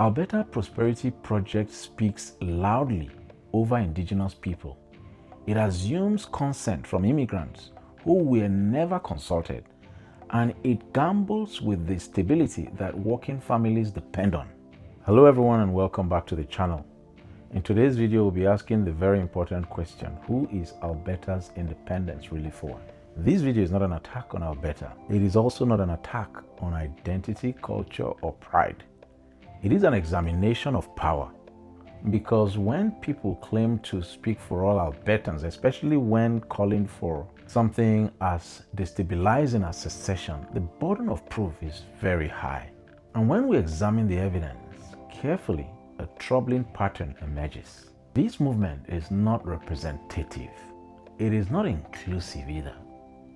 Alberta Prosperity Project speaks loudly over Indigenous people. It assumes consent from immigrants who were never consulted, and it gambles with the stability that working families depend on. Hello everyone and welcome back to the channel. In today's video, we'll be asking the very important question: who is Alberta's independence really for? This video is not an attack on Alberta. It is also not an attack on identity, culture, or pride. It is an examination of power. Because when people claim to speak for all Albertans, especially when calling for something as destabilizing as secession, the burden of proof is very high. And when we examine the evidence carefully, a troubling pattern emerges. This movement is not representative. It is not inclusive either.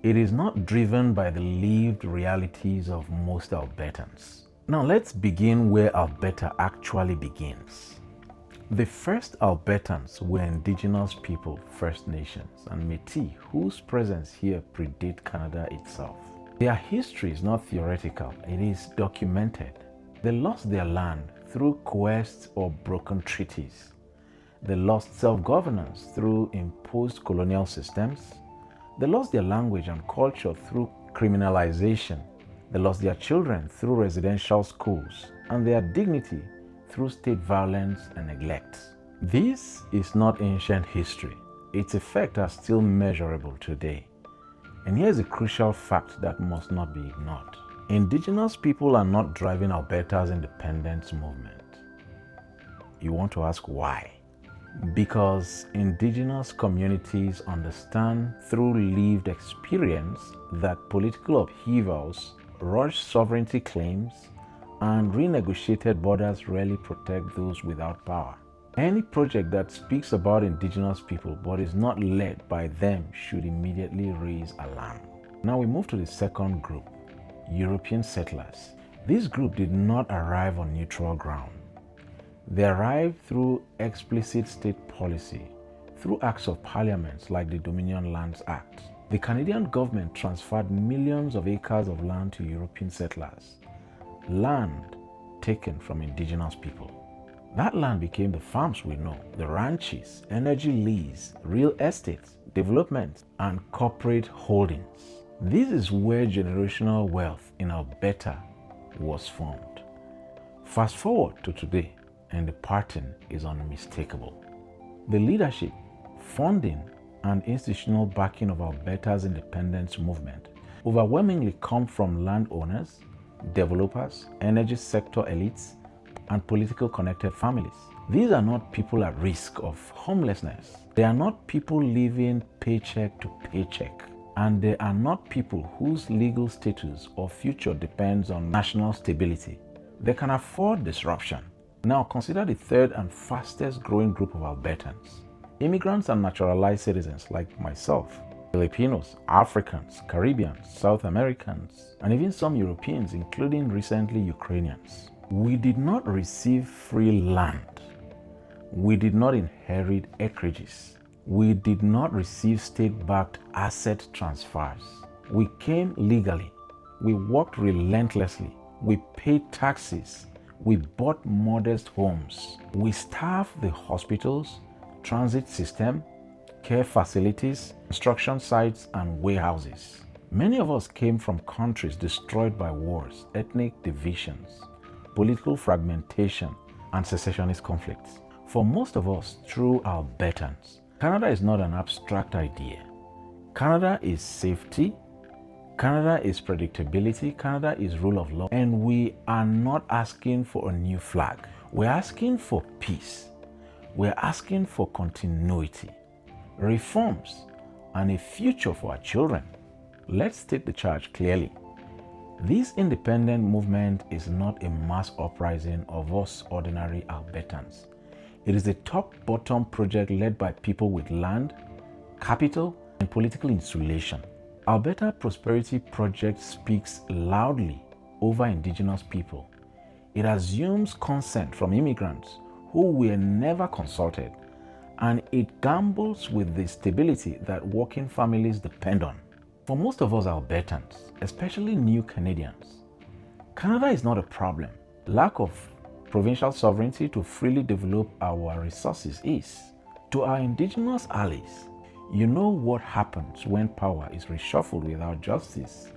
It is not driven by the lived realities of most Albertans. Now let's begin where Alberta actually begins. The first Albertans were Indigenous people, First Nations, and Métis, whose presence here predates Canada itself. Their history is not theoretical, it is documented. They lost their land through coerced or broken treaties. They lost self-governance through imposed colonial systems. They lost their language and culture through criminalization. They lost their children through residential schools, and their dignity through state violence and neglect. This is not ancient history. Its effects are still measurable today. And here's a crucial fact that must not be ignored. Indigenous people are not driving Alberta's independence movement. You want to ask why? Because Indigenous communities understand through lived experience that political upheavals, rushed sovereignty claims, and renegotiated borders rarely protect those without power. Any project that speaks about Indigenous people but is not led by them should immediately raise alarm. Now we move to the second group, European settlers. This group did not arrive on neutral ground. They arrived through explicit state policy, through acts of parliament like the Dominion Lands Act. The Canadian government transferred millions of acres of land to European settlers, land taken from Indigenous people. That land became the farms we know, the ranches, energy lease, real estates, development, and corporate holdings. This is where generational wealth in Alberta was formed. Fast forward to today, and the pattern is unmistakable. The leadership, funding, and institutional backing of Alberta's independence movement overwhelmingly come from landowners, developers, energy sector elites, and political connected families. These are not people at risk of homelessness. They are not people living paycheck to paycheck. And they are not people whose legal status or future depends on national stability. They can afford disruption. Now consider the third and fastest growing group of Albertans. Immigrants and naturalized citizens like myself, Filipinos, Africans, Caribbeans, South Americans, and even some Europeans, including recently Ukrainians. We did not receive free land. We did not inherit acreages. We did not receive state-backed asset transfers. We came legally. We worked relentlessly. We paid taxes. We bought modest homes. We staffed the hospitals, transit system, care facilities, construction sites, and warehouses. Many of us came from countries destroyed by wars, ethnic divisions, political fragmentation, and secessionist conflicts. For most of us, true Albertans, Canada is not an abstract idea. Canada is safety. Canada is predictability. Canada is rule of law. And we are not asking for a new flag. We're asking for peace. We're asking for continuity, reforms, and a future for our children. Let's take the charge clearly. This independent movement is not a mass uprising of us ordinary Albertans. It is a top-bottom project led by people with land, capital, and political insulation. Alberta Prosperity Project speaks loudly over Indigenous people. It assumes consent from immigrants who were never consulted, and it gambles with the stability that working families depend on. For most of us Albertans, especially new Canadians, Canada is not a problem. Lack of provincial sovereignty to freely develop our resources is. To our Indigenous allies, you know what happens when power is reshuffled without justice.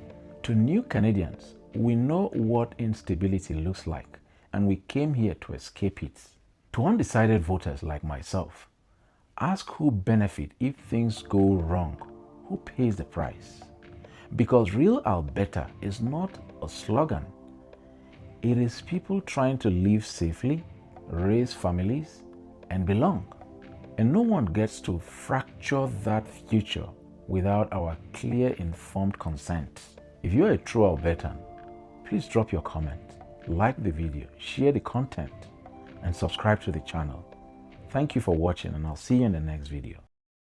To new Canadians, we know what instability looks like, and we came here to escape it. To undecided voters like myself, ask who benefits if things go wrong, who pays the price. Because real Alberta is not a slogan. It is people trying to live safely, raise families, and belong. And no one gets to fracture that future without our clear, informed consent. If you're a true Albertan, please drop your comment, like the video, share the content, and subscribe to the channel. Thank you for watching, and I'll see you in the next video.